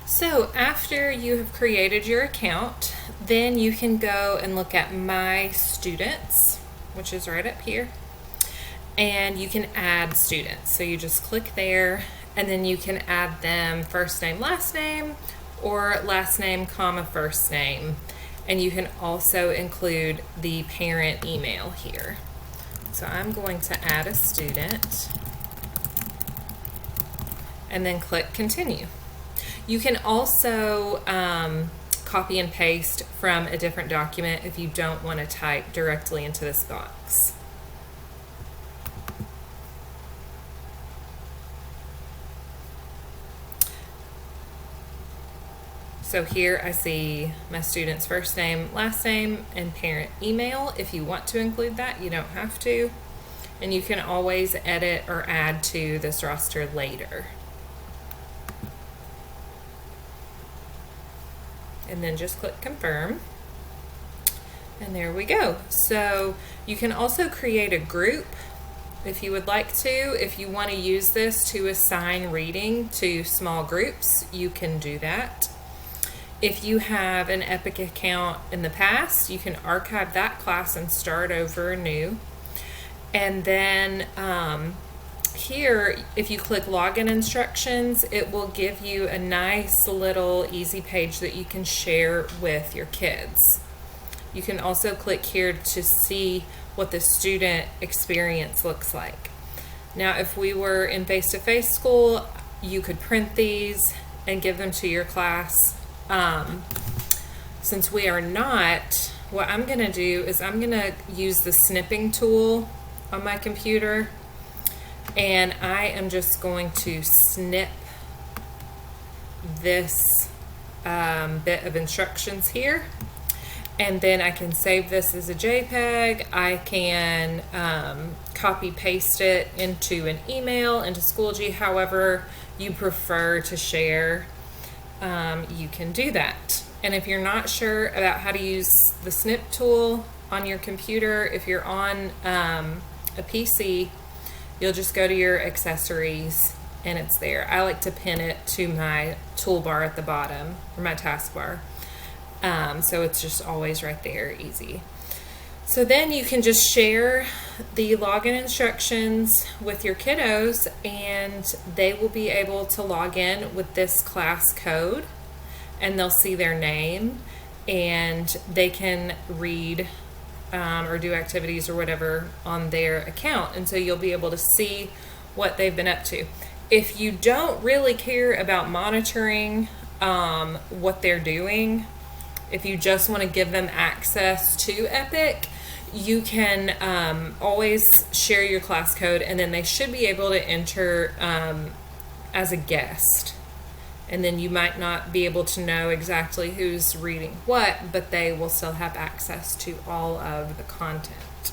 So after you have created your account, then you can go and look at My Students, which is right up here, and you can add students. So you just click there, and then you can add them first name, or last name, comma, first name. And you can also include the parent email here. So I'm going to add a student, and then click continue. You can also copy and paste from a different document if you don't want to type directly into this box. So here I see my student's first name, last name, and parent email. If you want to include that, you don't have to. And you can always edit or add to this roster later. And then just click confirm. And there we go. So you can also create a group if you would like to. If you want to use this to assign reading to small groups, you can do that. If you have an Epic account in the past, you can archive that class and start over anew. And then here, if you click login instructions, it will give you a nice little easy page that you can share with your kids. You can also click here to see what the student experience looks like. Now, if we were in face-to-face school, you could print these and give them to your class. Since we are not, what I'm going to do is I'm going to use the snipping tool on my computer, and I am just going to snip this bit of instructions here, and then I can save this as a JPEG. I can copy paste it into an email, into Schoology, however you prefer to share. You can do that. And if you're not sure about how to use the snip tool on your computer, if you're on a PC, you'll just go to your accessories and it's there. I like to pin it to my toolbar at the bottom, or my taskbar. So it's just always right there, easy. So then you can just share the login instructions with your kiddos, and they will be able to log in with this class code, and they'll see their name, and they can read or do activities or whatever on their account. And so you'll be able to see what they've been up to. If you don't really care about monitoring what they're doing, if you just want to give them access to Epic, you can always share your class code, and then they should be able to enter as a guest. And then you might not be able to know exactly who's reading what, but they will still have access to all of the content.